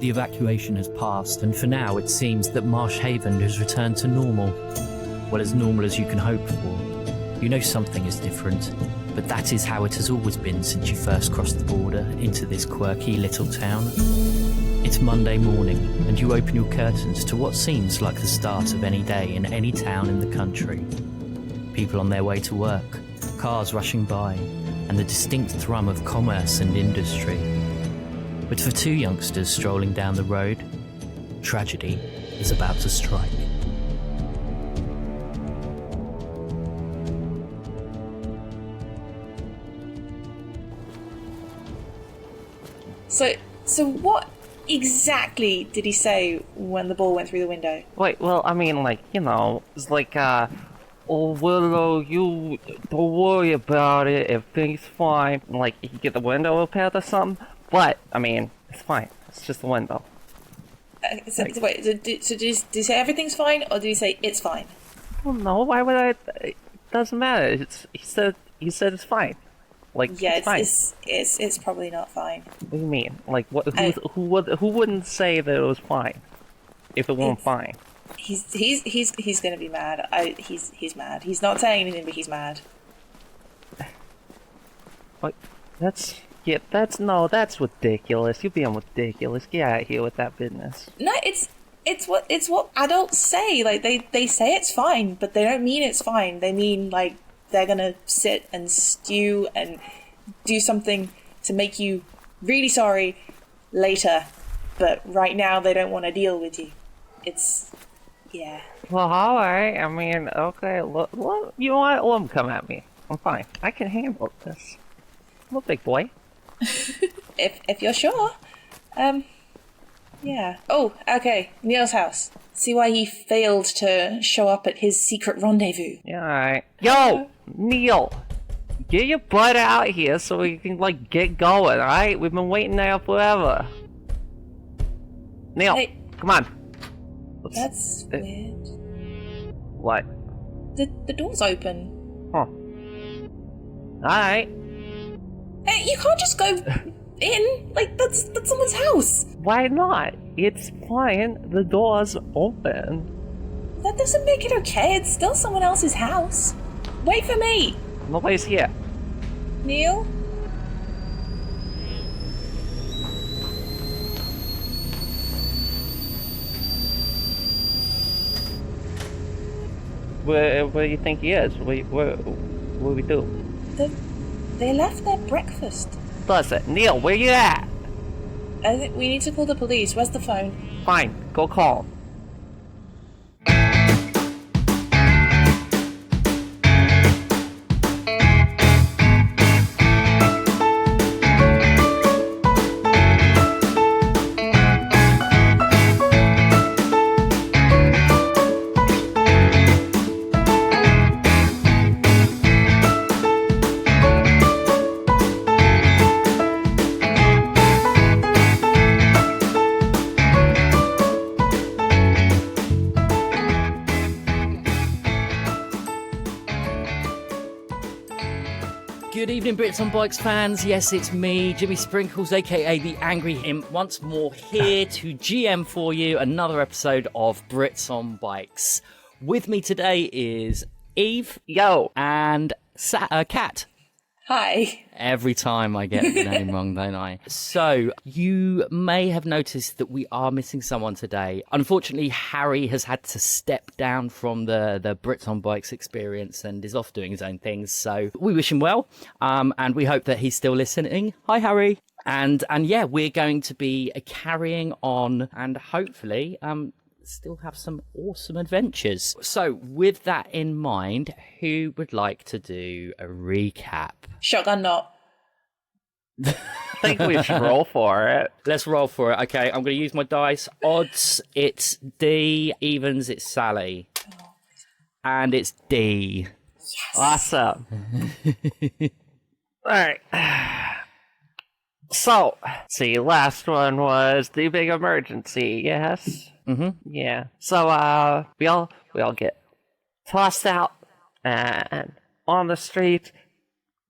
The evacuation has passed, and for now it seems that Marsh Haven has returned to normal. Well, as normal as you can hope for. You know something is different, but that is how it has always been since you first crossed the border into this quirky little town. It's Monday morning, and you open your curtains to what seems like the start of any day in any town in the country. People on their way to work, cars rushing by, and the distinct thrum of commerce and industry. But for two youngsters strolling down the road, tragedy is about to strike. So what exactly did he say when the ball went through the window? Wait, well, I mean, like, you know, it's like, oh, Willow, you don't worry about it, everything's fine. Like, you can get the window repaired or something, but, I mean, it's fine. It's just a window. Wait, did he say everything's fine, or did he say it's fine? Well, no, why would I? It doesn't matter. He said it's fine. Like, yeah, it's fine. It's probably not fine. What do you mean? Like, what? Who wouldn't say that it was fine if it wasn't fine? He's gonna be mad. He's mad. He's not saying anything, but he's mad. Like, that's ridiculous. You're being ridiculous. Get out of here with that business. No, it's what adults say. Like they say it's fine, but they don't mean it's fine. They mean like they're gonna sit and stew and do something to make you really sorry later. But right now they don't want to deal with you. Yeah. Well, alright. I mean, okay. Look, you know what? Let him come at me. I'm fine. I can handle this. I'm a big boy. if you're sure. Yeah. Oh, okay. Neil's house. See why he failed to show up at his secret rendezvous. Yeah, alright. Yo! Neil! Get your butt out here so we can, like, get going, alright? We've been waiting there forever. Neil, hey, come on. That's weird. What? The door's open. Huh. Alright. Hey, you can't just go in. Like, that's someone's house. Why not? It's fine. The door's open. That doesn't make it okay. It's still someone else's house. Wait for me. Nobody's here. Neil? Where do you think he is? What do we do? They left their breakfast. Listen, Neil, where you at? I think we need to call the police. Where's the phone? Fine, go call him. Good evening, Brits on Bikes fans. Yes, it's me, Jimmy Sprinkles, aka the Angry Imp, once more here to GM for you another episode of Brits on Bikes. With me today is Eve, Yo, and Kat. Hi. Every time I get the name wrong, don't I? So, you may have noticed that we are missing someone today. Unfortunately, Harry has had to step down from the Brits on Bikes experience and is off doing his own things. So, we wish him well, and we hope that he's still listening. Hi, Harry. And yeah, we're going to be carrying on and hopefully still have some awesome adventures. So, with that in mind, who would like to do a recap? Shotgun knot. I think we should roll for it. Let's roll for it. Okay, I'm going to use my dice. Odds, it's D. Evens, it's Sally. And it's D. Yes. Awesome. Alright. So, see, last one was the big emergency, yes? Mm-hmm. Yeah. So, we all get tossed out and on the street,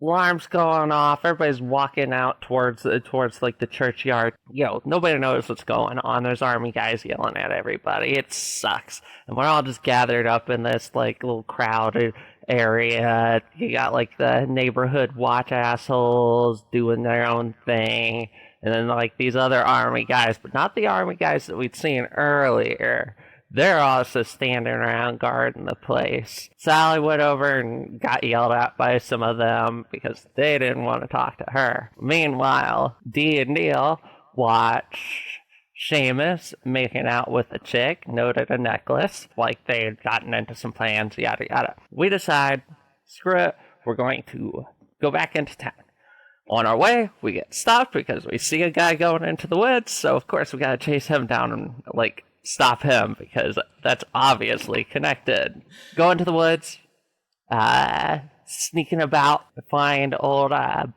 alarms going off. Everybody's walking out towards like the churchyard. Nobody knows what's going on. There's army guys yelling at everybody. It sucks. And we're all just gathered up in this like little crowded area. You got like the neighborhood watch assholes doing their own thing. And then like these other army guys, but not the army guys that we'd seen earlier. They're also standing around guarding the place. Sally went over and got yelled at by some of them because they didn't want to talk to her. Meanwhile, Dee and Neil watch Seamus making out with a chick, noted a necklace, like they had gotten into some plans, yada yada. We decide, screw it, we're going to go back into town. On our way, we get stopped because we see a guy going into the woods, so of course we gotta chase him down and, like, stop him because that's obviously connected. Go into the woods, sneaking about, find old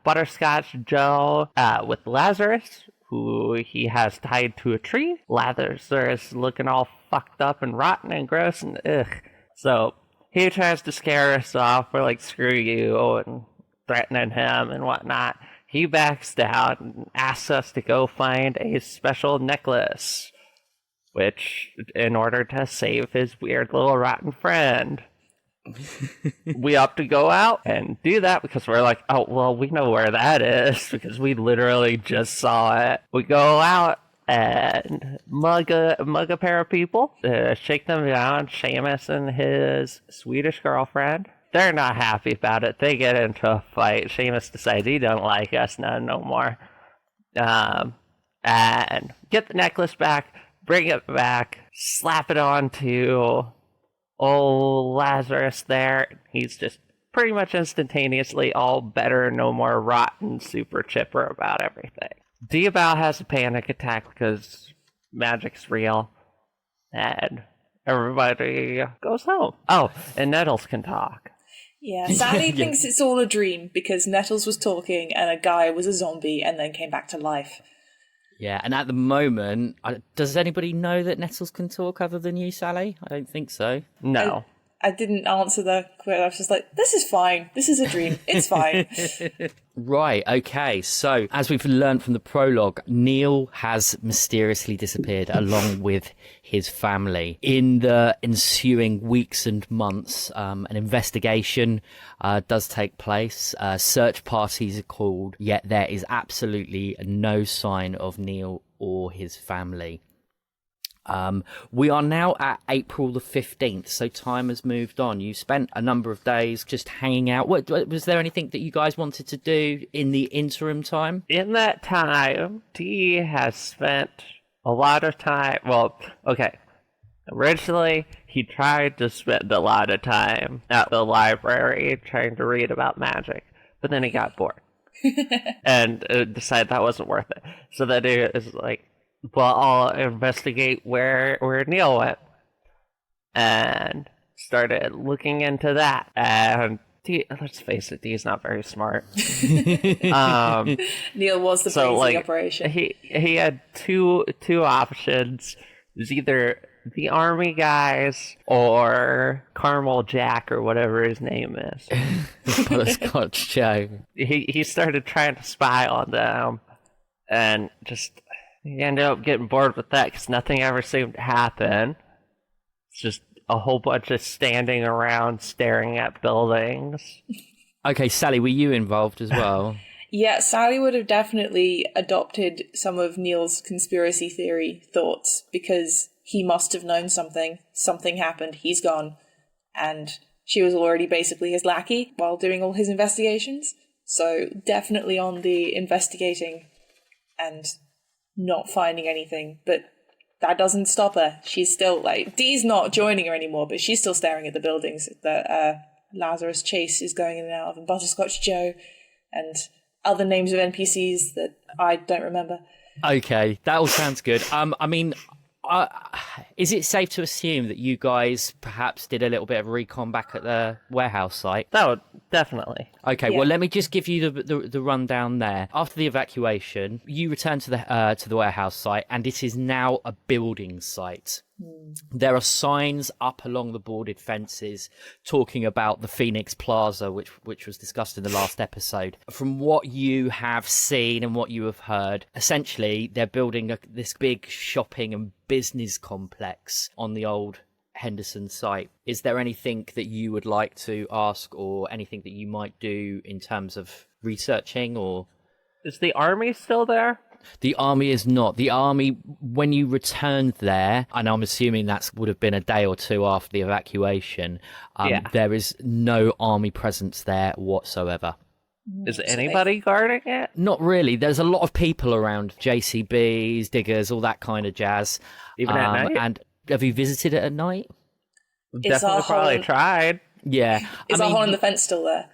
Butterscotch Joe with Lazarus, who he has tied to a tree. Lazarus looking all fucked up and rotten and gross and ugh. So he tries to scare us off. We're like, screw you, and threatening him and whatnot. He backs down and asks us to go find a special necklace, which, in order to save his weird little rotten friend, we opt to go out and do that because we're like, oh, well, we know where that is because we literally just saw it. We go out and mug a pair of people, shake them down, Seamus and his Swedish girlfriend. They're not happy about it. They get into a fight. Seamus decides he don't like us no more. And get the necklace back, bring it back, slap it onto old Lazarus there. He's just pretty much instantaneously all better, no more rotten, super chipper about everything. Diabao has a panic attack because magic's real. And everybody goes home. Oh, and Nettles can talk. Yeah, Sally thinks it's all a dream because Nettles was talking and a guy was a zombie and then came back to life. Yeah, and at the moment, does anybody know that Nettles can talk other than you, Sally? I don't think so. No. I didn't answer the question. I was just like, this is fine. This is a dream. It's fine. Right, okay. So, as we've learned from the prologue, Neil has mysteriously disappeared along with his family. In the ensuing weeks and months, an investigation does take place. Search parties are called, yet there is absolutely no sign of Neil or his family. We are now at April the 15th, so time has moved on. You spent a number of days just hanging out. Was there anything that you guys wanted to do in the interim time? In that time, Dee has spent a lot of time. Well, okay. Originally, he tried to spend a lot of time at the library trying to read about magic, but then he got bored and decided that wasn't worth it. So then he was like, well, I'll investigate where Neil went, and started looking into that. And let's face it, Dee's not very smart. Neil was the brains of the operation. He had two options. It was either the army guys or Caramel Jack or whatever his name is. Butterscotch Joe. He started trying to spy on them, and just... he ended up getting bored with that because nothing ever seemed to happen. It's just a whole bunch of standing around staring at buildings. Okay, Sally, were you involved as well? Yeah, Sally would have definitely adopted some of Neil's conspiracy theory thoughts because he must have known something. Something happened. He's gone. And she was already basically his lackey while doing all his investigations. So definitely on the investigating and not finding anything, but that doesn't stop her. She's still like, Dee's not joining her anymore, but she's still staring at the buildings that Lazarus Chase is going in and out of, and Butterscotch Joe, and other names of NPCs that I don't remember. Okay, that all sounds good. I mean, is it safe to assume that you guys perhaps did a little bit of recon back at the warehouse site? That would definitely. Okay, yeah. Well, let me just give you the rundown there. After the evacuation, you return to the warehouse site, and it is now a building site. There are signs up along the boarded fences talking about the Phoenix Plaza, which was discussed in the last episode. From what you have seen and what you have heard, essentially they're building this big shopping and business complex on the old Henderson site. Is there anything that you would like to ask, or anything that you might do in terms of researching? Or Is the army still there? the army is not. The army, when you returned there, and I'm assuming that would have been a day or two after the evacuation, there is no army presence there whatsoever. Is anybody guarding it? Not really. There's a lot of people around, JCBs, diggers, all that kind of jazz. Even at night? And have you visited it at night? Definitely probably tried. Yeah. Is our hole in the fence still there?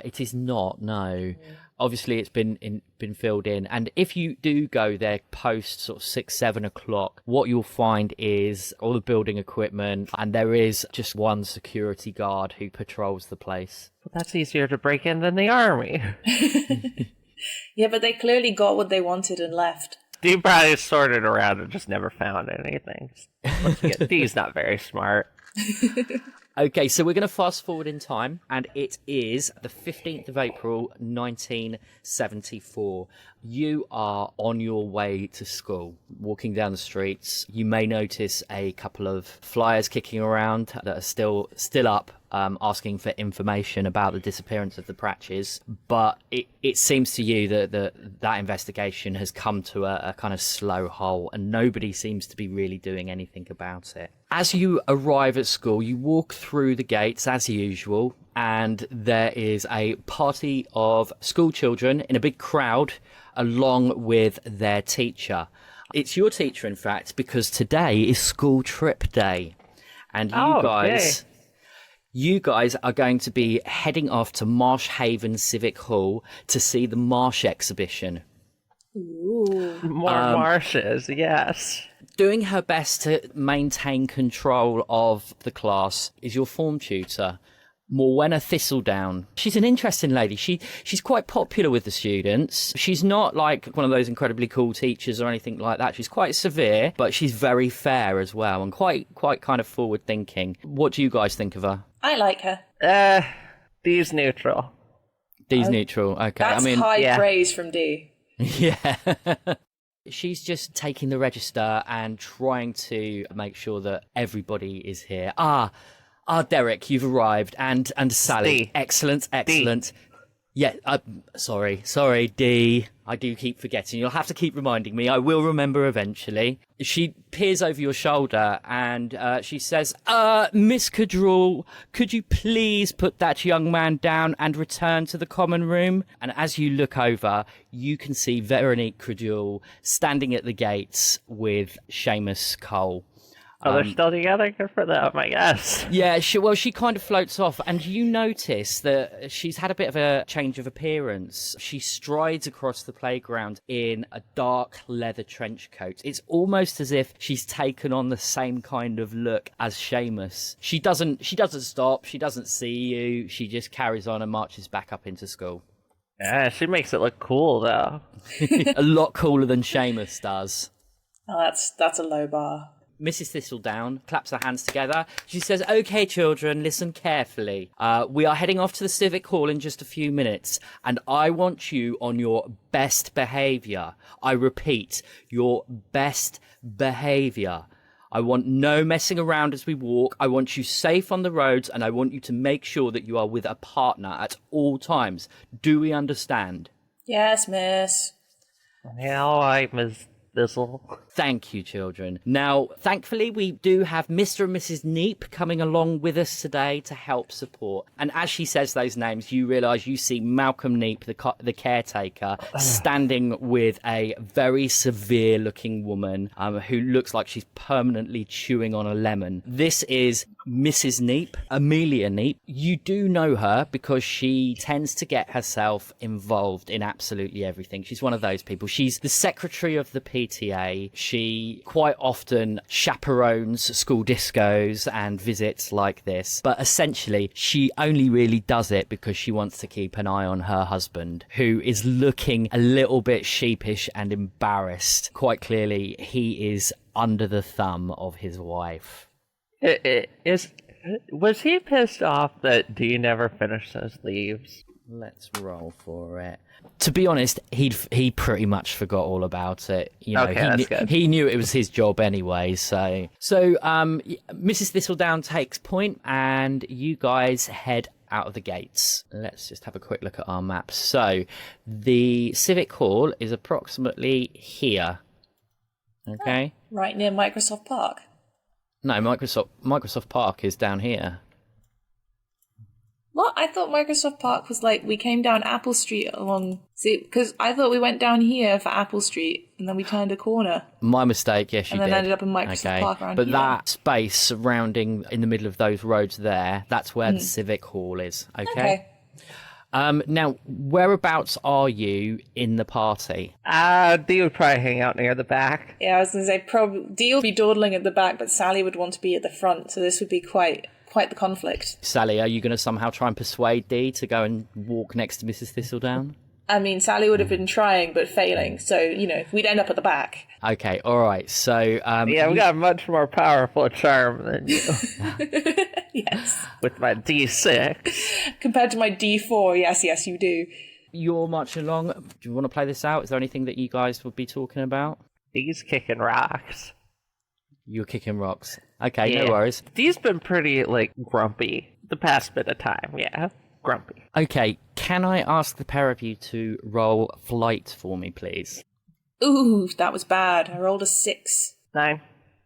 It is not, no. Obviously, it's been filled in. And if you do go there post sort of 6, 7 o'clock, what you'll find is all the building equipment, and there is just one security guard who patrols the place. Well, that's easier to break in than the army. Yeah, but they clearly got what they wanted and left. Dee probably sorted around and just never found anything. Dee's not very smart. Okay, so we're going to fast forward in time, and it is the 15th of April, 1974. You are on your way to school, walking down the streets. You may notice a couple of flyers kicking around that are still up, asking for information about the disappearance of the Pratches. But it seems to you that that investigation has come to a kind of slow halt, and nobody seems to be really doing anything about it. As you arrive at school, you walk through the gates as usual, and there is a party of school children in a big crowd along with their teacher. It's your teacher, in fact, because today is school trip day. And you guys are going to be heading off to Marsh Haven Civic Hall to see the Marsh exhibition. Ooh. More marshes, yes. Doing her best to maintain control of the class is your form tutor, Morwenna Thistledown. She's an interesting lady. She's quite popular with the students. She's not like one of those incredibly cool teachers or anything like that. She's quite severe, but she's very fair as well, and quite kind of forward thinking. What do you guys think of her? I like her. Dee's neutral. Dee's neutral. Okay. That's high praise from Dee. Yeah. She's just taking the register and trying to make sure that everybody is here. Derek, you've arrived, and Sally. Dee. Excellent. Dee. Yeah, sorry, Dee. I do keep forgetting. You'll have to keep reminding me. I will remember eventually. She peers over your shoulder and she says, Miss Cadrell, could you please put that young man down and return to the common room? And as you look over, you can see Veronique Cadrell standing at the gates with Seamus Cole. Oh, they're still together? Good for them, I guess. Yeah, she kind of floats off, and you notice that she's had a bit of a change of appearance. She strides across the playground in a dark leather trench coat. It's almost as if she's taken on the same kind of look as Seamus. She doesn't stop, she doesn't see you, she just carries on and marches back up into school. Yeah, she makes it look cool, though. A lot cooler than Seamus does. Oh, that's a low bar. Mrs. Thistledown claps her hands together. She says, "Okay, children, listen carefully. We are heading off to the Civic Hall in just a few minutes, and I want you on your best behaviour. I repeat, your best behaviour. I want no messing around as we walk. I want you safe on the roads, and I want you to make sure that you are with a partner at all times. Do we understand?" Yes, miss. Yeah, all right, Ms. Thistle. Thank you, children. Now, thankfully, we do have Mr. and Mrs. Neep coming along with us today to help support. And as she says those names, you realise you see Malcolm Neep, the caretaker, standing with a very severe-looking woman who looks like she's permanently chewing on a lemon. This is Mrs. Neep, Amelia Neep. You do know her because she tends to get herself involved in absolutely everything. She's one of those people. She's the secretary of the PTA. She quite often chaperones school discos and visits like this. But essentially, she only really does it because she wants to keep an eye on her husband, who is looking a little bit sheepish and embarrassed. Quite clearly, he is under the thumb of his wife. Was he pissed off that Dee never finished those leaves? Let's roll for it. To be honest, he pretty much forgot all about it. You know, Okay, that's good. He knew it was his job anyway. So Mrs. Thistledown takes point, and you guys head out of the gates. Let's just have a quick look at our maps. So the Civic Hall is approximately here. Okay. Right near Microsoft Park. No, Microsoft Park is down here. What? I thought Microsoft Park was like, we came down Apple Street along... See, because I thought we went down here for Apple Street, and then we turned a corner. My mistake, yes, you did. And then ended up in Microsoft Park around but here. that space surrounding, in the middle of those roads there, that's where the Civic Hall is, okay? Now, whereabouts are you in the party? Dee would probably hang out near the back. Yeah, I was going to say, probably Dee would be dawdling at the back, but Sally would want to be at the front, so this would be quite the conflict. Sally, are you going to somehow try and persuade Dee to go and walk next to Mrs. Thistledown? I mean, Sally would have been trying, but failing, so, you know, we'd end up at the back. Okay, all right, so... Yeah, we got a much more powerful charm than you. Yes. With my D6. Compared to my D4, yes, you do. You're marching along. Do you want to play this out? Is there anything that you guys would be talking about? Dee's kicking rocks. You're kicking rocks. Okay, Yeah. no worries. Dee's been pretty, grumpy the past bit of time, yeah. Grumpy. Okay, can I ask the pair of you to roll flight for me, please? Ooh, that was bad. I rolled a 6. 9.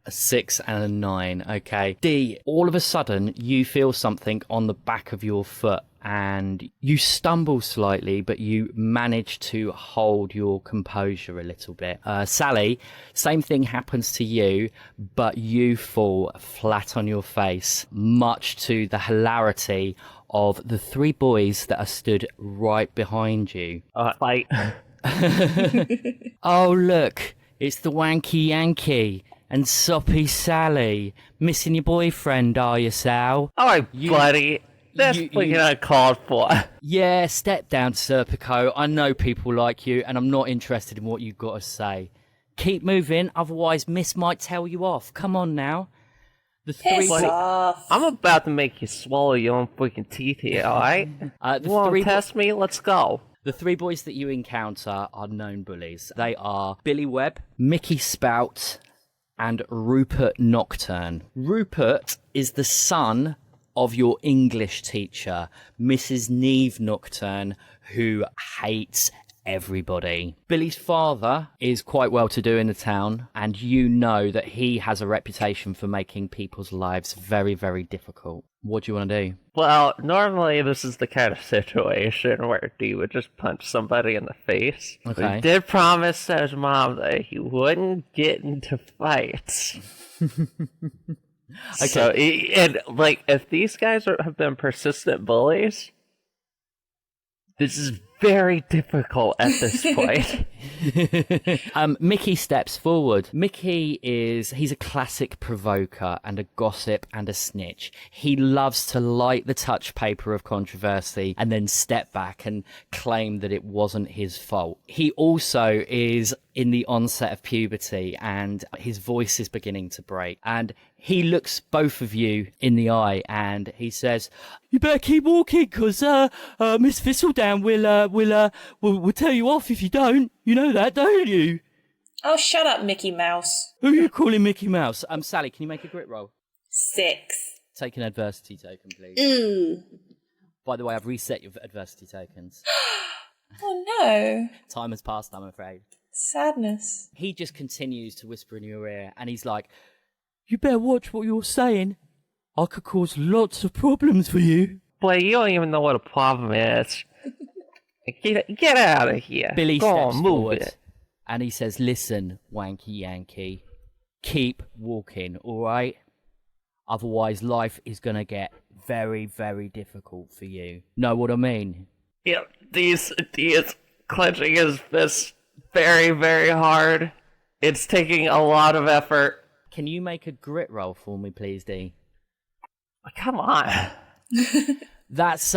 A 6 and a 9. Okay. Dee, all of a sudden, you feel something on the back of your foot and you stumble slightly, but you manage to hold your composure a little bit. Sally, same thing happens to you, but you fall flat on your face, much to the hilarity of the 3 boys that are stood right behind you. Fight. Oh, look, it's the Wanky Yankee and Soppy Sally. Missing your boyfriend, are you, Sal? All right, buddy. That's freaking uncalled for. Yeah, step down, Serpico. I know people like you, and I'm not interested in what you've got to say. Keep moving, otherwise Miss might tell you off. Come on now. The Piss three off. I'm about to make you swallow your own freaking teeth here, alright? the You want three to test me? Let's go. The 3 boys that you encounter are known bullies. They are Billy Webb, Mickey Spout, and Rupert Nocturne. Rupert is the son of your English teacher, Mrs. Neve Nocturne, who hates everybody. Billy's father is quite well to do in the town, and you know that he has a reputation for making people's lives very, very difficult. What do you want to do? Well, normally this is the kind of situation where Dee would just punch somebody in the face. Okay. But he did promise his mom that he wouldn't get into fights. Okay. So, if these guys have been persistent bullies, this is very difficult at this point. Mickey steps forward. He's a classic provoker and a gossip and a snitch. He loves to light the touch paper of controversy and then step back and claim that it wasn't his fault. He also is in the onset of puberty and his voice is beginning to break. And he looks both of you in the eye and he says, "You better keep walking, because Miss Thistledown will tell you off if you don't. You know that, don't you?" Oh, shut up, Mickey Mouse. Who are you calling Mickey Mouse? Sally, can you make a grit roll? 6. Take an adversity token, please. Ooh. By the way, I've reset your adversity tokens. Oh, no. Time has passed, I'm afraid. Sadness. He just continues to whisper in your ear, and he's like, "You better watch what you're saying. I could cause lots of problems for you." Boy, you don't even know what a problem is. Get out of here. Billy Go steps on, move forward, it. and he says, "Listen, Wanky Yankee, keep walking, all right? Otherwise, life is going to get very, very difficult for you. Know what I mean? Yeah, he's clenching his fists very, very hard. It's taking a lot of effort. Can you make a grit roll for me, please, D? Come on. That's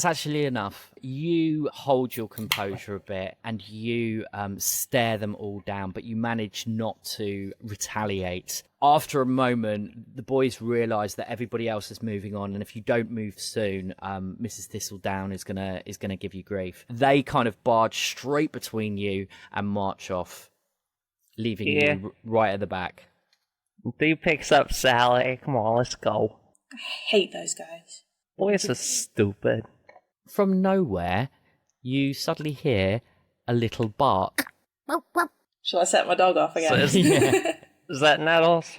actually enough. You hold your composure a bit and you stare them all down, but you manage not to retaliate. After a moment, the boys realise that everybody else is moving on, and if you don't move soon, Mrs. Thistledown is gonna give you grief. They kind of barge straight between you and march off, leaving you right at the back. D picks up Sally. Come on, let's go. I hate those guys. Boys are stupid. From nowhere, you suddenly hear a little bark. Shall I set my dog off again? Is that Nettles?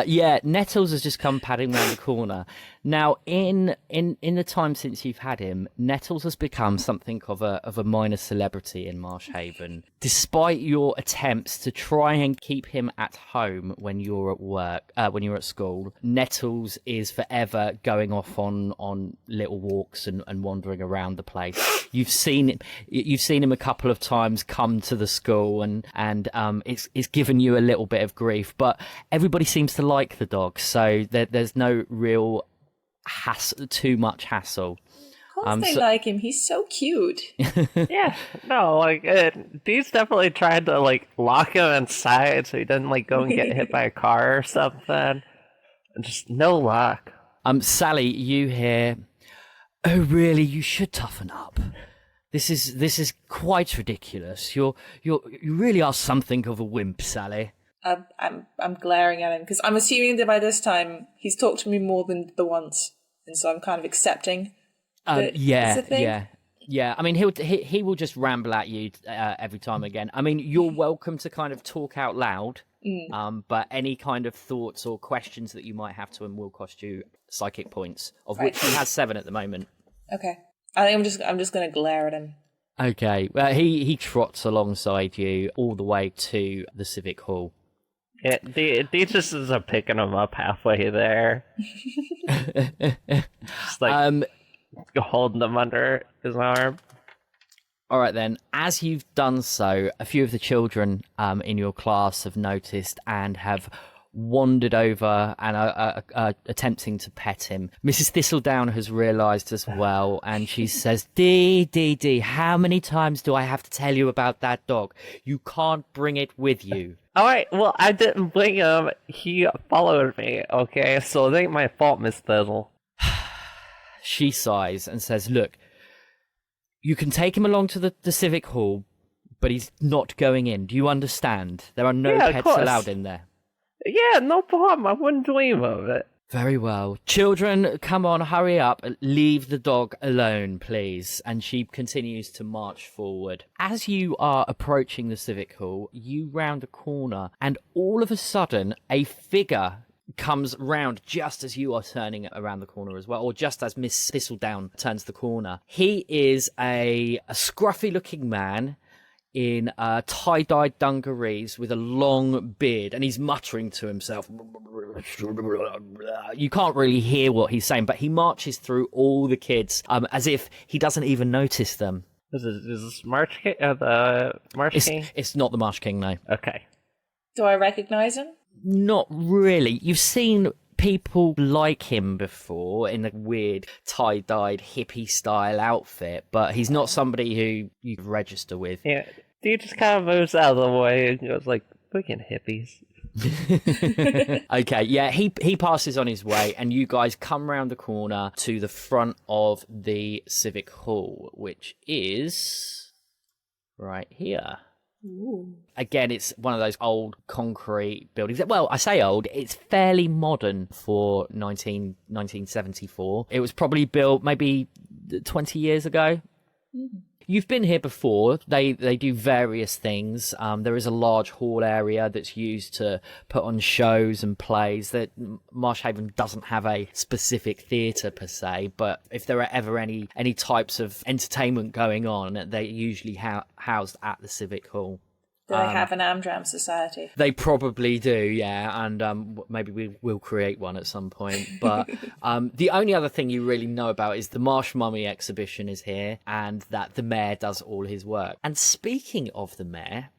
Yeah, Nettles has just come padding round the corner. Now, in the time since you've had him, Nettles has become something of a minor celebrity in Marsh Haven. Despite your attempts to try and keep him at home when you're at work, when you're at school, Nettles is forever going off on little walks and wandering around the place. You've seen him a couple of times come to the school, and it's given you a little bit of grief. But everybody seems to like the dog, so there's no real too much hassle. Of course they like him. He's so cute. Yeah, no, Dee's definitely tried to lock him inside so he doesn't go and get hit by a car or something. And just no luck. Sally, you hear, "Oh, really? You should toughen up. This is quite ridiculous. You really are something of a wimp, Sally." I'm glaring at him because I'm assuming that by this time he's talked to me more than the once, and so I'm kind of accepting. Yeah. I mean, he will just ramble at you every time again. I mean, you're welcome to kind of talk out loud, but any kind of thoughts or questions that you might have to him will cost you psychic points, of which he has 7 at the moment. Okay, I think I'm just going to glare at him. Okay, well, he trots alongside you all the way to the Civic Hall. Yeah, D just is picking him up halfway there. Just holding him under his arm. All right, then. As you've done so, a few of the children in your class have noticed and have wandered over and are attempting to pet him. Mrs. Thistledown has realised as well, and she says, D, how many times do I have to tell you about that dog? You can't bring it with you. Alright, well, I didn't bring him. He followed me, okay? So it ain't my fault, Miss Thizzle. She sighs and says, look, you can take him along to the Civic Hall, but he's not going in. Do you understand? There are no pets allowed in there. Yeah, no problem. I wouldn't dream of it. Very well. Children, come on, hurry up. Leave the dog alone, please. And she continues to march forward. As you are approaching the Civic Hall, you round a corner, and all of a sudden, a figure comes round just as you are turning around the corner as well, or just as Miss Thistledown turns the corner. He is a scruffy-looking man in tie-dyed dungarees with a long beard, and he's muttering to himself. You can't really hear what he's saying, but he marches through all the kids as if he doesn't even notice them. Is this Marsh King? The Marsh King? It's not the Marsh King, no. Okay. Do I recognise him? Not really. You've seen people like him before in a weird tie-dyed hippie-style outfit, but he's not somebody who you register with. Yeah, he just kind of moves out of the way and goes freaking hippies. Okay, yeah, he passes on his way, and you guys come round the corner to the front of the Civic Hall, which is right here. Ooh. Again, it's one of those old concrete buildings. Well, I say old, it's fairly modern for 1974. It was probably built maybe 20 years ago. Mm. You've been here before. They do various things. There is a large hall area that's used to put on shows and plays. That Marsh Haven doesn't have a specific theatre per se, but if there are ever any types of entertainment going on, they're usually housed at the Civic Hall. Do they have an Amdram society? They probably do, yeah, and maybe we will create one at some point. But the only other thing you really know about is the Marsh Mummy exhibition is here, and that the mayor does all his work. And speaking of the mayor,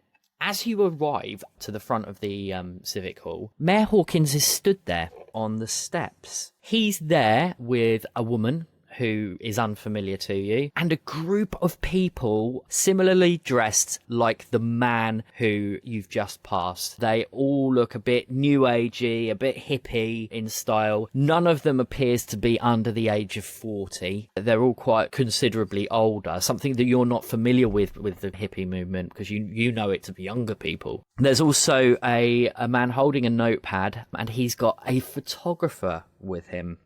as you arrive to the front of the Civic Hall, Mayor Hawkins is stood there on the steps. He's there with a woman who is unfamiliar to you, and a group of people similarly dressed like the man who you've just passed. They all look a bit new agey, a bit hippie in style. None of them appears to be under the age of 40. They're all quite considerably older, something that you're not familiar with the hippie movement, because you know it to be younger people. There's also a man holding a notepad, and he's got a photographer with him.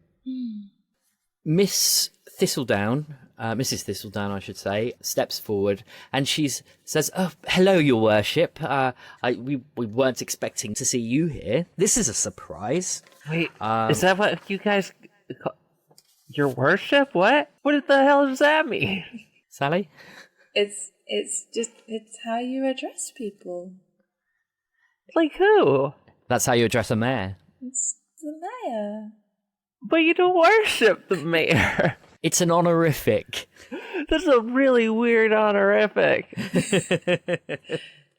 Miss Thistledown, Mrs. Thistledown, I should say, steps forward and says, "Oh, hello, Your Worship. We weren't expecting to see you here. This is a surprise." Wait, is that what you guys call Your Worship? What? What the hell does that mean? Sally? It's how you address people. Like who? That's how you address a mayor. It's the mayor. But you don't worship the mayor. It's an honorific. That's a really weird honorific.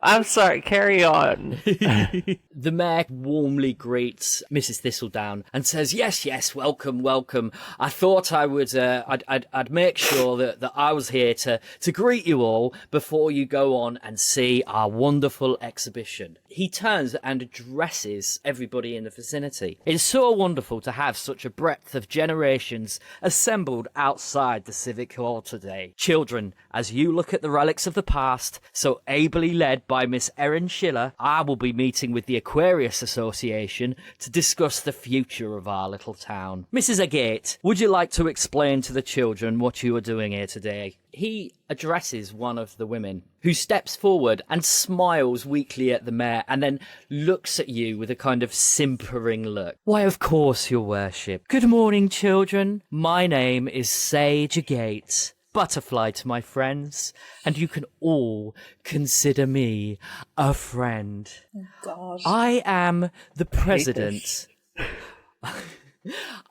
I'm sorry, carry on. The mayor warmly greets Mrs. Thistledown and says, yes, welcome. I thought I would, I'd make sure that I was here to greet you all before you go on and see our wonderful exhibition. He turns and addresses everybody in the vicinity. It's so wonderful to have such a breadth of generations assembled outside the Civic Hall today. Children, as you look at the relics of the past, so ably led by Miss Erin Schiller, I will be meeting with the Aquarius Association to discuss the future of our little town. Mrs. Agate, would you like to explain to the children what you are doing here today? He addresses one of the women, who steps forward and smiles weakly at the mayor and then looks at you with a kind of simpering look. Why, of course, Your Worship. Good morning, children. My name is Sage Agate. Butterfly to my friends, and you can all consider me a friend. Oh, God. I am the president.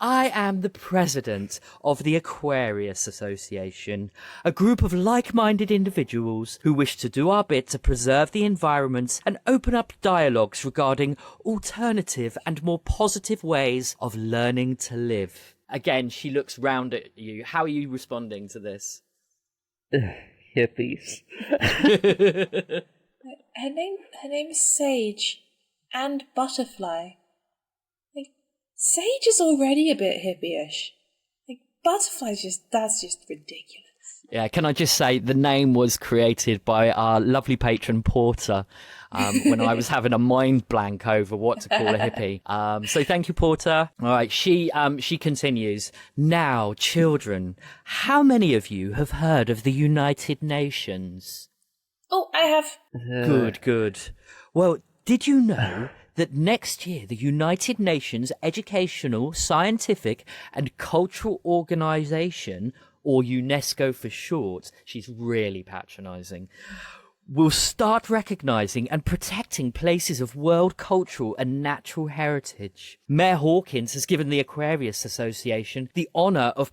I am the president of the Aquarius Association, a group of like-minded individuals who wish to do our bit to preserve the environment and open up dialogues regarding alternative and more positive ways of learning to live. Again, she looks round at you. How are you responding to this? Hippies. Her name is Sage, and Butterfly. Like, Sage is already a bit hippie-ish. Like, Butterfly's that's just ridiculous. Yeah, can I just say the name was created by our lovely patron Porter when I was having a mind blank over what to call a hippie. So thank you, Porter. All right, she continues. Now, children, how many of you have heard of the United Nations? Oh, I have. Good. Well, did you know that next year the United Nations Educational, Scientific and Cultural Organization, or UNESCO for short, she's really patronising, will start recognising and protecting places of world cultural and natural heritage. Mayor Hawkins has given the Aquarius Association the honour of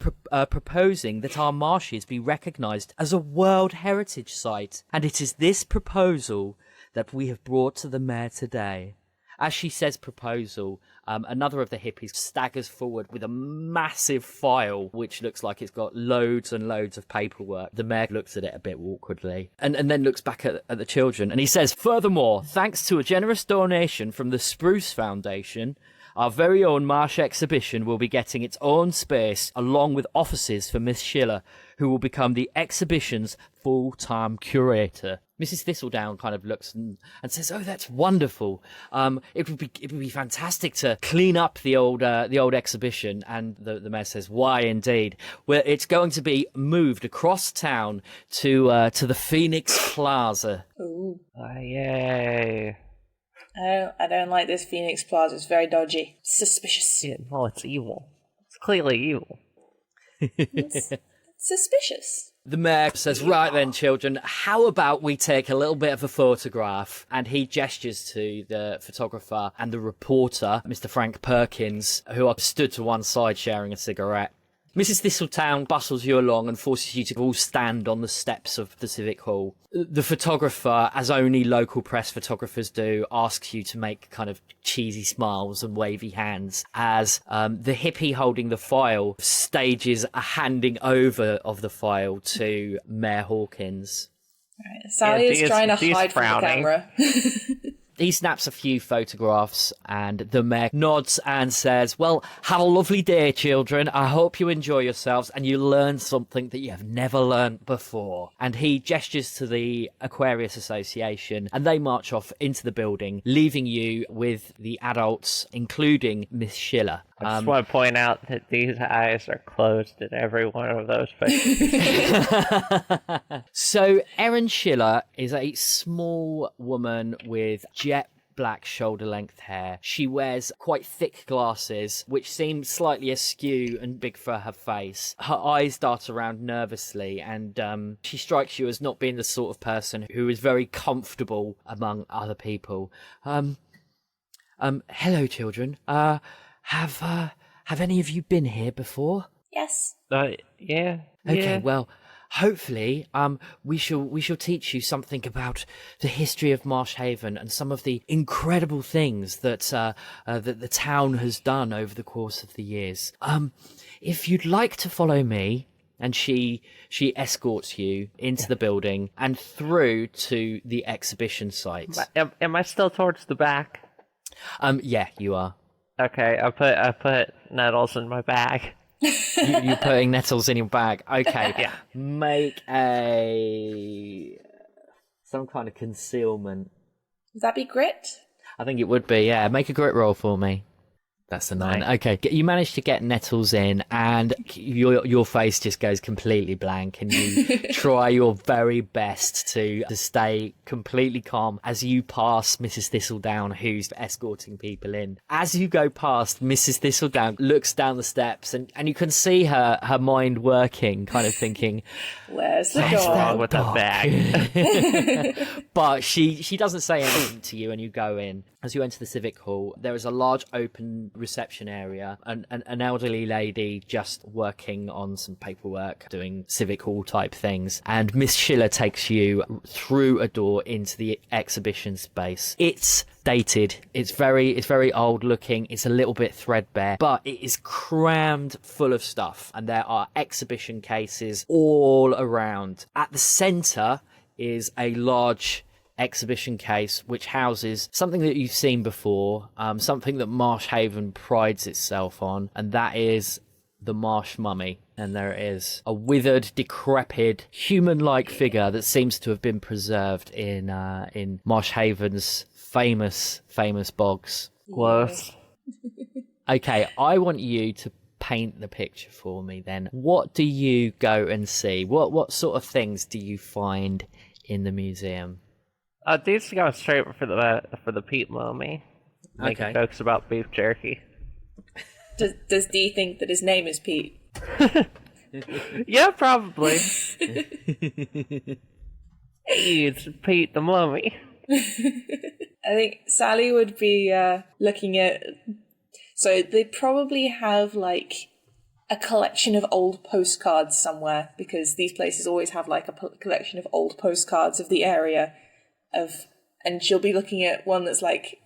proposing that our marshes be recognised as a World Heritage Site, and it is this proposal that we have brought to the mayor today. As she says proposal, another of the hippies staggers forward with a massive file, which looks like it's got loads and loads of paperwork. The mayor looks at it a bit awkwardly and then looks back at the children. And he says, furthermore, thanks to a generous donation from the Spruce Foundation, our very own Marsh exhibition will be getting its own space, along with offices for Miss Schiller, who will become the exhibition's full-time curator. Mrs. Thistledown kind of looks and says, "Oh, that's wonderful. It would be fantastic to clean up the old exhibition." And the mayor says, "Why, indeed? Well, it's going to be moved across town to the Phoenix Plaza." Ooh. Yay. I don't like this Phoenix Plaza. It's very dodgy. It's suspicious. Yeah, well, it's evil. It's clearly evil. It's suspicious. The mayor says, right then, children, how about we take a little bit of a photograph? And he gestures to the photographer and the reporter, Mr. Frank Perkins, who are stood to one side sharing a cigarette. Mrs. Thistletown bustles you along and forces you to all stand on the steps of the Civic Hall. The photographer, as only local press photographers do, asks you to make kind of cheesy smiles and wavy hands as the hippie holding the file stages a handing over of the file to Mayor Hawkins. Right. Sally is trying to hide from the camera. He snaps a few photographs and the mayor nods and says, well, have a lovely day, children. I hope you enjoy yourselves and you learn something that you have never learned before. And he gestures to the Aquarius Association and they march off into the building, leaving you with the adults, including Miss Schiller. I just want to point out that these eyes are closed in every one of those pictures. So Erin Schiller is a small woman with jet black shoulder-length hair. She wears quite thick glasses, which seem slightly askew and big for her face. Her eyes dart around nervously, and she strikes you as not being the sort of person who is very comfortable among other people. Hello, children. Have any of you been here before? Yes. Yeah. Okay, well, hopefully, we shall teach you something about the history of Marsh Haven and some of the incredible things that that the town has done over the course of the years. If you'd like to follow me, and she escorts you into the building and through to the exhibition site. Am I still towards the back? Yeah, you are. Okay, I put nettles in my bag. You're putting nettles in your bag. Okay. Yeah. Make some kind of concealment. Would that be grit? I think it would be, yeah. Make a grit roll for me. That's a 9. Nice. Okay, you manage to get nettles in, and your face just goes completely blank, and you try your very best to stay completely calm as you pass Mrs. Thistledown, who's escorting people in. As you go past, Mrs. Thistledown looks down the steps, and you can see her mind working, kind of thinking, Where's the What's dog? wrong with the bag? But she doesn't say anything to you, and you go in. As you enter the Civic Hall, there is a large open reception area, and an elderly lady just working on some paperwork, doing Civic Hall type things. And Miss Schiller takes you through a door into the exhibition space. It's dated. It's very old looking. It's a little bit threadbare, but it is crammed full of stuff. And there are exhibition cases all around. At the center is a large exhibition case which houses something that you've seen before, something that Marsh Haven prides itself on, and that is the Marsh mummy. And there it is, a withered, decrepit, human-like figure that seems to have been preserved in Marsh Haven's famous bogs. Gross. Okay, I want you to paint the picture for me then. What do you go and see? What sort of things do you find in the museum? These go straight for the Pete mummy. Making Okay. jokes about beef jerky. Does Dee think that his name is Pete? Yeah, probably. Hey, it's Pete the mummy. I think Sally would be looking at... So they probably have, like, a collection of old postcards somewhere, because these places always have, like, a collection of old postcards of the area. And she'll be looking at one that's, like,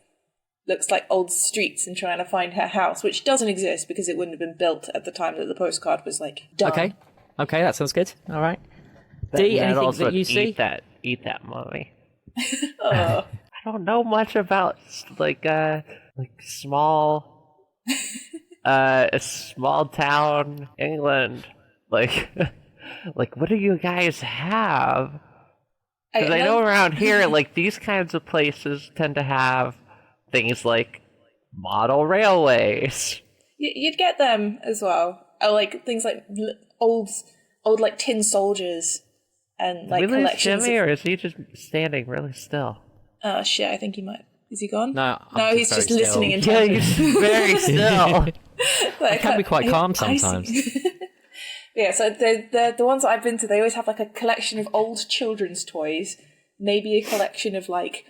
looks like old streets and trying to find her house, which doesn't exist because it wouldn't have been built at the time that the postcard was, like, done. Okay, that sounds good. All right. Dee, anything that you see? Eat that mummy. Oh. I don't know much about small, a small town England. Like what do you guys have? Because I know around here, like these kinds of places tend to have things like model railways. You'd get them as well. Or, like, things like old like tin soldiers and, like, Did we lose collections Jimmy, of... or is he just standing really still? Oh, shit, I think he might... Is he gone? No, he's just very listening still. intently. Yeah, he's very still. It can be quite calm sometimes. Yeah, so the ones that I've been to, they always have like a collection of old children's toys, maybe a collection of like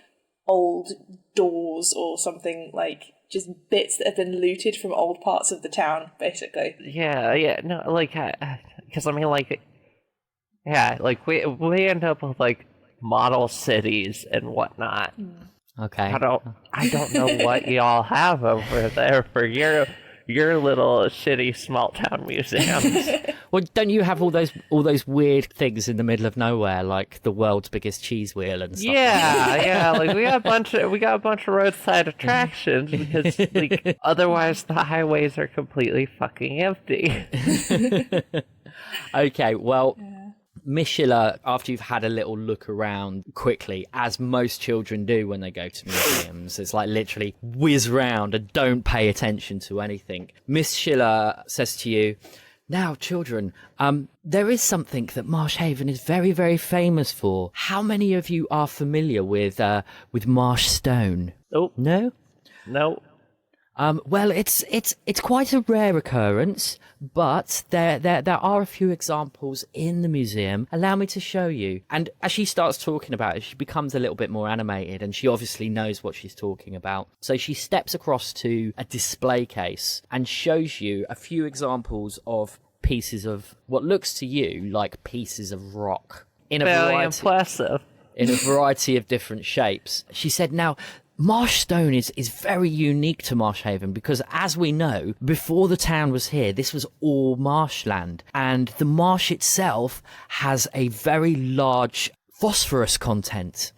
old doors or something, like just bits that have been looted from old parts of the town, basically. Yeah, no, like, because I mean, like, yeah, like we end up with like model cities and whatnot. Okay. I don't know what y'all have over there for your little shitty small town museums. Well, don't you have all those weird things in the middle of nowhere, like the world's biggest cheese wheel and stuff? Yeah, like we got a bunch of roadside attractions because like otherwise the highways are completely fucking empty. Okay, well, Miss Schiller, after you've had a little look around quickly, as most children do when they go to museums, it's like literally whiz round and don't pay attention to anything. Miss Schiller says to you, "Now, children, there is something that Marsh Haven is very, very famous for. How many of you are familiar with Marsh Stone?" Oh, No? no. Well, it's quite a rare occurrence, but there are a few examples in the museum. Allow me to show you. And as she starts talking about it, she becomes a little bit more animated, and she obviously knows what she's talking about. So she steps across to a display case and shows you a few examples of pieces of what looks to you like pieces of rock in a Very variety, impressive. in a variety of different shapes. She said, "Now, Marsh Stone is very unique to Marsh Haven because, as we know, before the town was here, this was all marshland. And the marsh itself has a very large phosphorus content.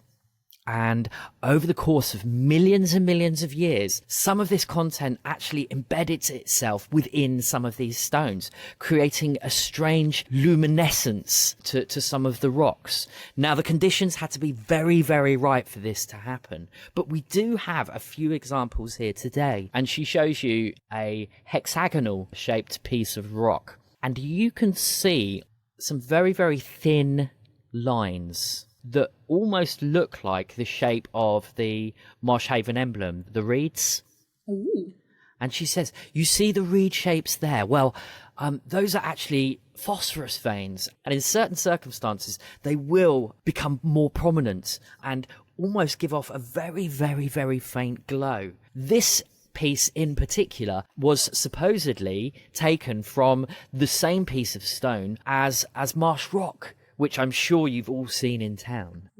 And over the course of millions and millions of years, some of this content actually embedded itself within some of these stones, creating a strange luminescence to some of the rocks. Now, the conditions had to be very, very right for this to happen. But we do have a few examples here today. And she shows you a hexagonal shaped piece of rock. And you can see some very, very thin lines that almost look like the shape of the Marsh Haven emblem, the reeds. Ooh. And she says, "You see the reed shapes there? Well, those are actually phosphorus veins. And in certain circumstances, they will become more prominent and almost give off a very, very, very faint glow. This piece in particular was supposedly taken from the same piece of stone as Marsh Rock, which I'm sure you've all seen in town."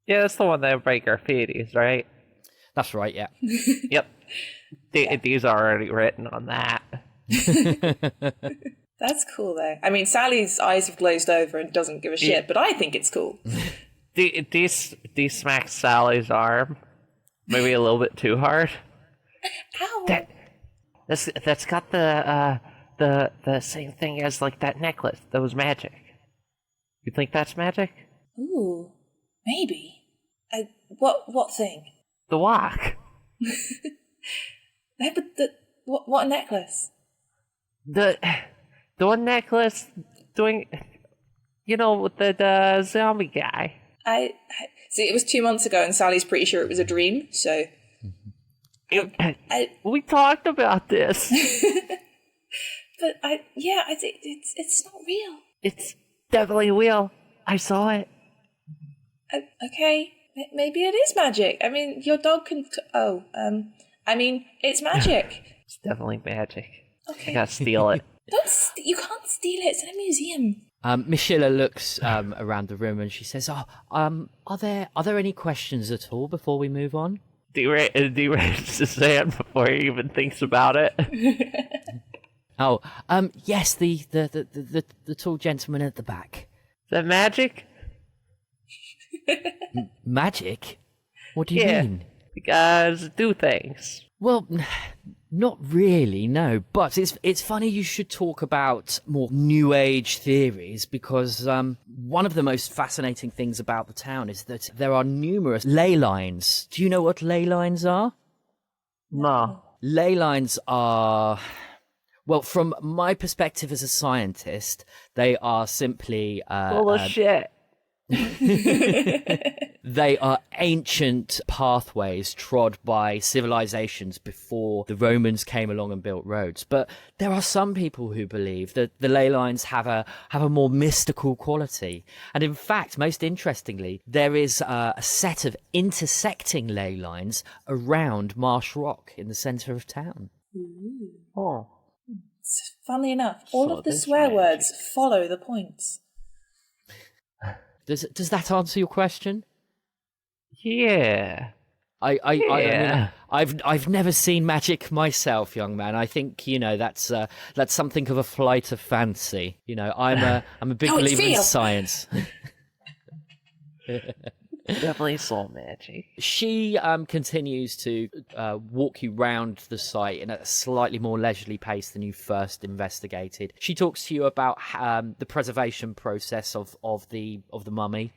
Yeah, that's the one that break graffitis, right? That's right, yeah. Yep. These are already written on that. That's cool, though. I mean, Sally's eyes have glazed over and doesn't give a shit, but I think it's cool. These smack Sally's arm maybe a little bit too hard. Ow! That's got the same thing as like that necklace that was magic. You think that's magic? Ooh, maybe. What thing? The lock. No, but what necklace? The one necklace doing, with the zombie guy. I see. It was 2 months ago, and Sally's pretty sure it was a dream. So We talked about this. But I think it's not real. It's definitely real. I saw it. Okay, maybe it is magic. I mean, your dog can. I mean, it's magic. It's definitely magic. Okay. I gotta steal it. You can't steal it. It's in a museum. Miss Schiller looks around the room and she says, are there any questions at all before we move on?" Deraises his hand before he even thinks about it. Oh, yes, the tall gentleman at the back. Is that magic? Magic? What do you mean? Because do things. Well, not really, no. But it's funny you should talk about more New Age theories because one of the most fascinating things about the town is that there are numerous ley lines. Do you know what ley lines are? No. Ley lines are... Well, from my perspective as a scientist, they are simply... Full of shit. They are ancient pathways trod by civilizations before the Romans came along and built roads. But there are some people who believe that the ley lines have a more mystical quality. And in fact, most interestingly, there is a set of intersecting ley lines around Marsh Rock in the centre of town. Oh. Funnily enough, all So of the this swear magic. words follow the points. Does that answer your question? Yeah. I Yeah. mean, I've never seen magic myself, young man. I think that's something of a flight of fancy. I'm a big No, it's believer in real. science. Definitely saw magic. She continues to walk you round the site in a slightly more leisurely pace than you first investigated. She talks to you about the preservation process of the mummy,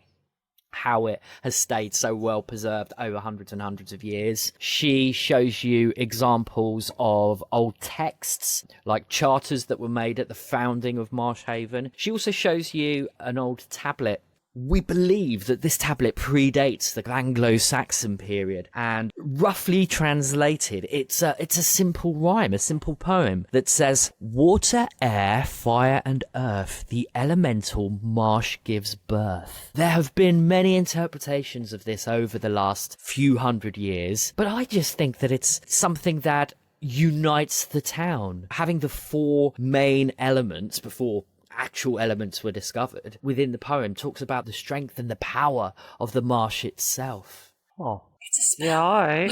how it has stayed so well preserved over hundreds and hundreds of years. She shows you examples of old texts, like charters that were made at the founding of Marsh Haven. She also shows you an old tablet. We believe that this tablet predates the Anglo-Saxon period, and roughly translated, it's a simple rhyme, a simple poem that says, "Water, air, fire and earth, the elemental marsh gives birth." There have been many interpretations of this over the last few hundred years, but I just think that it's something that unites the town. Having the four main elements before actual elements were discovered within the poem talks about the strength and the power of the marsh itself. Oh. It's a spell. Yeah, alright.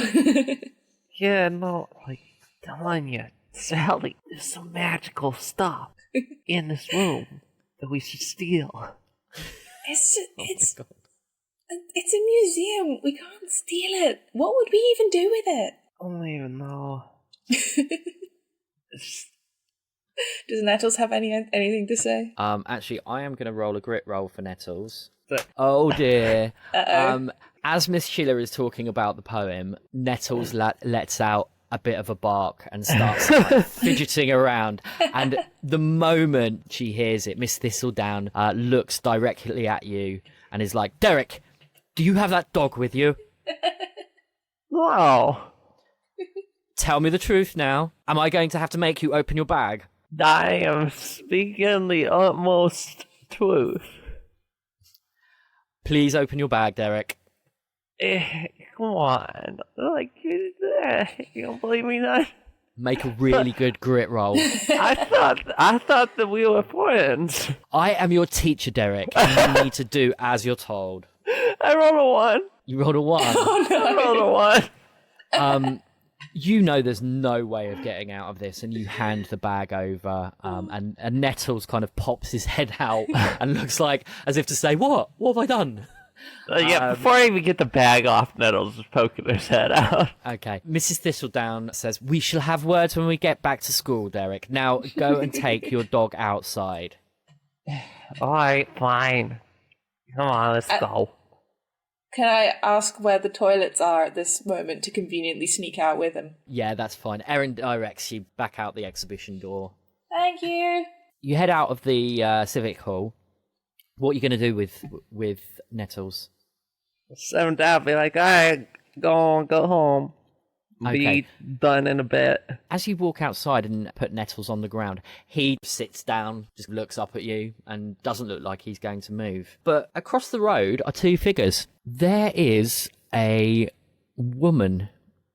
Yeah, no, like, telling you, Sally, there's some magical stuff in this room that we should steal. It's a museum. We can't steal it. What would we even do with it? I don't even know. It's Does Nettles have anything to say? Actually, I am going to roll a grit roll for Nettles. But- Oh dear. Uh-oh. As Miss Sheila is talking about the poem, Nettles lets out a bit of a bark and starts fidgeting around. And the moment she hears it, Miss Thistledown looks directly at you and is like, "Derek, do you have that dog with you? No. Tell me the truth now. Am I going to have to make you open your bag?" I am speaking the utmost truth. Please open your bag, Derek. Come on. Like, you don't believe me now? Make a really good grit roll. I thought that we were friends. I am your teacher, Derek, and you need to do as you're told. I rolled a 1. You rolled a 1. I rolled a 1. You know there's no way of getting out of this, and you hand the bag over, and Nettles kind of pops his head out and looks like as if to say, What have I done?" Before I even get the bag off, Nettles is poking his head out. Okay. Mrs. Thistledown says, "We shall have words when we get back to school, Derek. Now go and take your dog outside." Alright, fine. Come on, let's go. Can I ask where the toilets are at this moment to conveniently sneak out with him? Yeah, that's fine. Erin directs you back out the exhibition door. Thank you. You head out of the civic hall. What are you going to do with Nettles? Seven down, be like, alright, go home. Okay. Be done in a bit. As you walk outside and put Nettles on the ground, he sits down, just looks up at you, and doesn't look like he's going to move. But across the road are two figures. There is a woman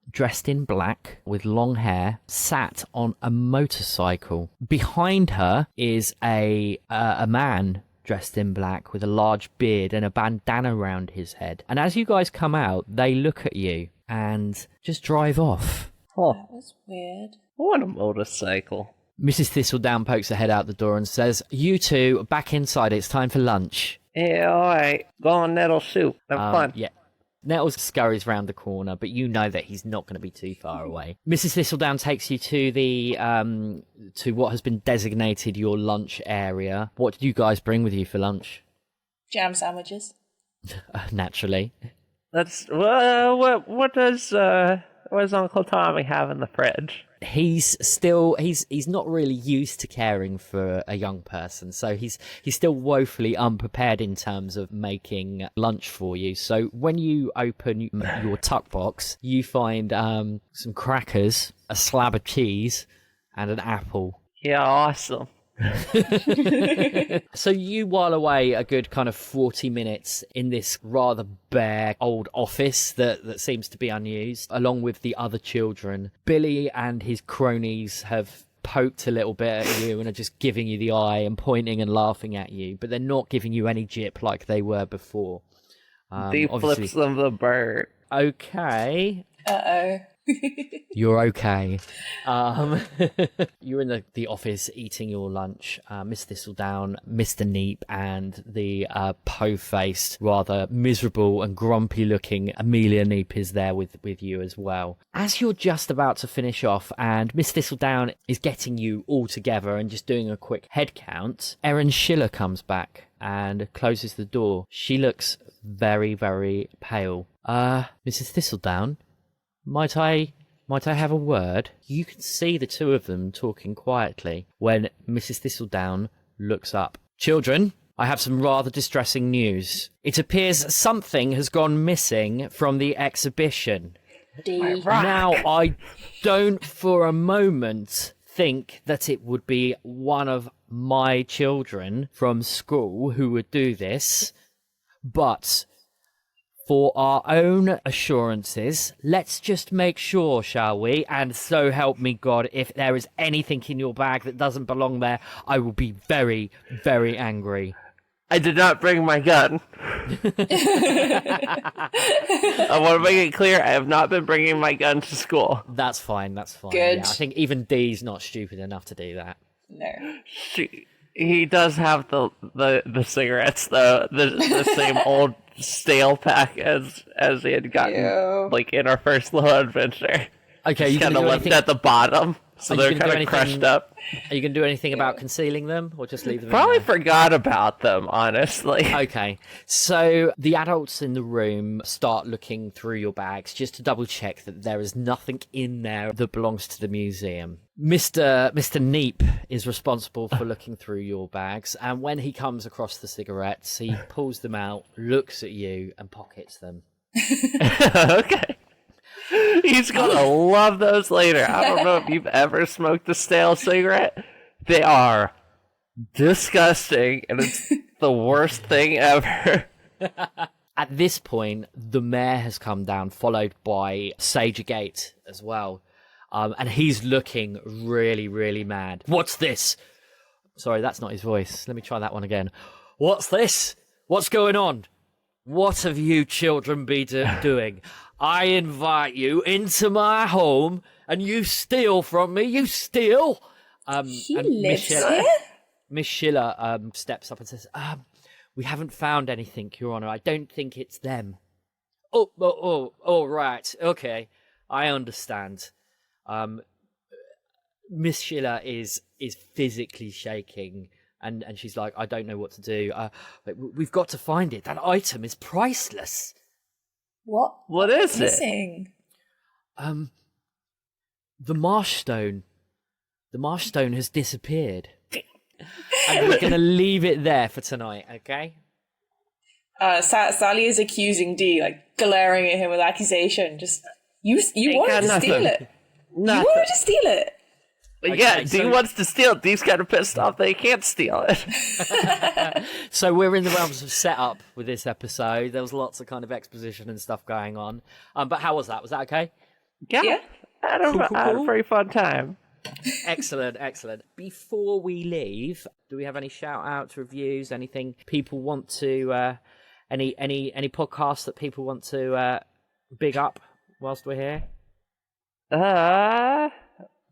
dressed in black with long hair, sat on a motorcycle. Behind her is a man dressed in black with a large beard and a bandana around his head. And as you guys come out, they look at you and just drive off. Oh, That was weird. I want a motorcycle. Mrs. Thistledown pokes her head out the door and says, "You two, back inside. It's time for lunch." Yeah, alright. Go on, Nettle soup. Have fun. Yeah. Nettles scurries round the corner, but you know that he's not going to be too far away. Mrs. Thistledown takes you to the to what has been designated your lunch area. What did you guys bring with you for lunch? Jam sandwiches. Naturally. That's what does was Uncle Tommy have in the fridge? He's not really used to caring for a young person, so he's still woefully unprepared in terms of making lunch for you. So when you open your tuck box, you find some crackers, a slab of cheese, and an apple. Yeah, awesome. So you while away a good kind of 40 minutes in this rather bare old office that seems to be unused, along with the other children. Billy and his cronies have poked a little bit at you and are just giving you the eye and pointing and laughing at you, but they're not giving you any jip like they were before. He flips them the bird. Okay. Uh-oh. You're okay. You're in the office eating your lunch. Miss Thistledown, Mr. Neep, and the po-faced, rather miserable and grumpy-looking Amelia Neep is there with you as well. As you're just about to finish off, and Miss Thistledown is getting you all together and just doing a quick head count, Erin Schiller comes back and closes the door. She looks very, very pale. Mrs. Thistledown? Might I have a word? You can see the two of them talking quietly when Mrs. Thistledown looks up. Children, I have some rather distressing news. It appears something has gone missing from the exhibition. Now, I don't for a moment think that it would be one of my children from school who would do this, but for our own assurances, let's just make sure, shall we? And so help me God, if there is anything in your bag that doesn't belong there, I will be very, very angry. I did not bring my gun. I want to make it clear, I have not been bringing my gun to school. That's fine. Good. Yeah, I think even Dee's not stupid enough to do that. No. He does have the cigarettes, though. The same old stale pack as he had gotten like in our first little adventure. Okay, you kind of left at the bottom, so they're kind of crushed up. Are you going to do anything about concealing them, or just leave them? Probably in there? forgot about them, honestly. Okay, so the adults in the room start looking through your bags just to double check that there is nothing in there that belongs to the museum. Mr. Neep is responsible for looking through your bags, and when he comes across the cigarettes, he pulls them out, looks at you, and pockets them. Okay. He's gonna love those later. I don't know if you've ever smoked a stale cigarette. They are disgusting, and it's the worst thing ever. At this point, the mayor has come down, followed by Sagergate as well. And he's looking really, really mad. What's this? Sorry, that's not his voice. Let me try that one again. What's this? What's going on? What have you children been doing? I invite you into my home, and you steal from me. You steal. He and lives here? Miss Schiller steps up and says, "We haven't found anything, Your Honor. I don't think it's them." Oh, right. Okay, I understand. Miss Schiller is physically shaking, and she's like, I don't know what to do. We've got to find it. That item is priceless. What is it? Missing? The Marsh stone. The Marsh stone has disappeared. And we're gonna leave it there for tonight, okay? Sally is accusing Dee, like glaring at him with accusation. Just you wanted to steal it. Nothing. You wanted to steal it. But yeah, Dee wants to steal it. Dee's kind of pissed off that he can't steal it. So we're in the realms of setup with this episode. There was lots of kind of exposition and stuff going on. But how was that? Was that okay? Yeah. I had a very fun time. Excellent. Before we leave, do we have any shout outs, reviews, anything people want to any podcasts that people want to big up whilst we're here?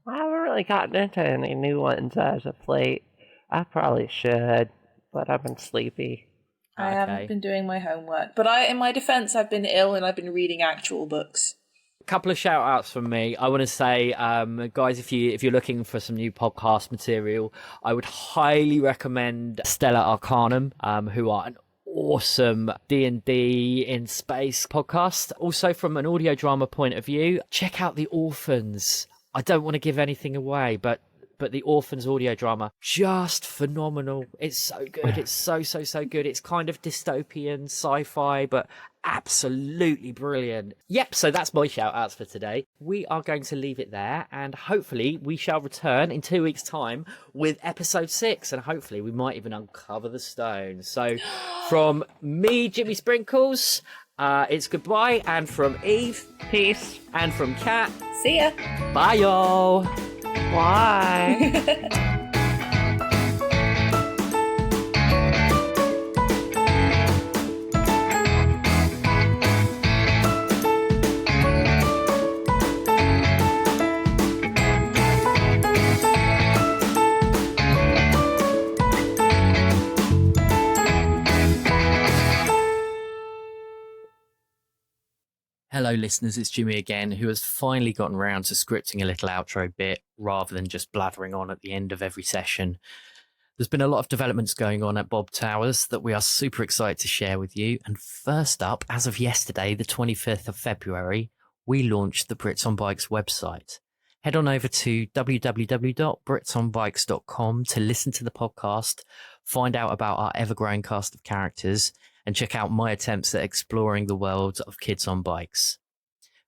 I haven't really gotten into any new ones as of late. I probably should, but I've been sleepy. I haven't been doing my homework, but in my defense, I've been ill and I've been reading actual books. A couple of shout outs from me. I want to say, guys, if you're looking for some new podcast material, I would highly recommend Stella Arcanum, who are an awesome D&D in space podcast. Also, from an audio drama point of view, check out The Orphans. I don't want to give anything away, but The Orphans audio drama, just phenomenal. It's so good. It's so good. It's kind of dystopian sci-fi, but absolutely brilliant. Yep, so that's my shout outs for today. We are going to leave it there, and hopefully we shall return in 2 weeks' time with episode 6, and hopefully we might even uncover the stone. So from me, Jimmy Sprinkles, it's goodbye, and from Eve, Peace. and from Kat, See ya. bye y'all. Why? Hello listeners, it's Jimmy again, who has finally gotten round to scripting a little outro bit rather than just blathering on at the end of every session. There's been a lot of developments going on at Bob Towers that we are super excited to share with you. And first up, as of yesterday, the 25th of February, we launched the Brits on Bikes website. Head on over to www.britsonbikes.com to listen to the podcast, find out about our ever-growing cast of characters, and check out my attempts at exploring the world of kids on bikes.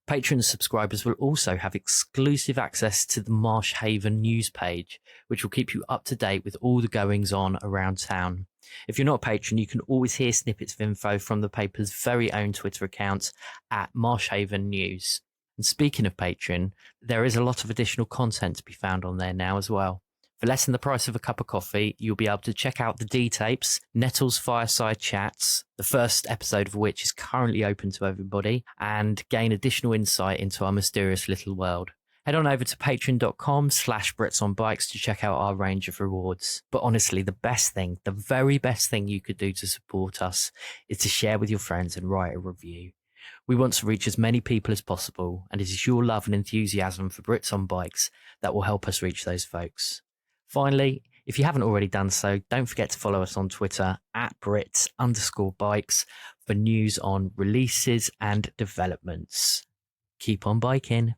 Patreon subscribers will also have exclusive access to the Marsh Haven news page, which will keep you up to date with all the goings on around town. If you're not a patron, you can always hear snippets of info from the paper's very own Twitter account at Marsh Haven News. And speaking of Patreon, there is a lot of additional content to be found on there now as well. For less than the price of a cup of coffee, you'll be able to check out the D-Tapes, Nettle's Fireside Chats, the first episode of which is currently open to everybody, and gain additional insight into our mysterious little world. Head on over to patreon.com/BritsOnBikes to check out our range of rewards. But honestly, the very best thing you could do to support us is to share with your friends and write a review. We want to reach as many people as possible, and it is your love and enthusiasm for Brits on Bikes that will help us reach those folks. Finally, if you haven't already done so, don't forget to follow us on Twitter at Brits_bikes for news on releases and developments. Keep on biking.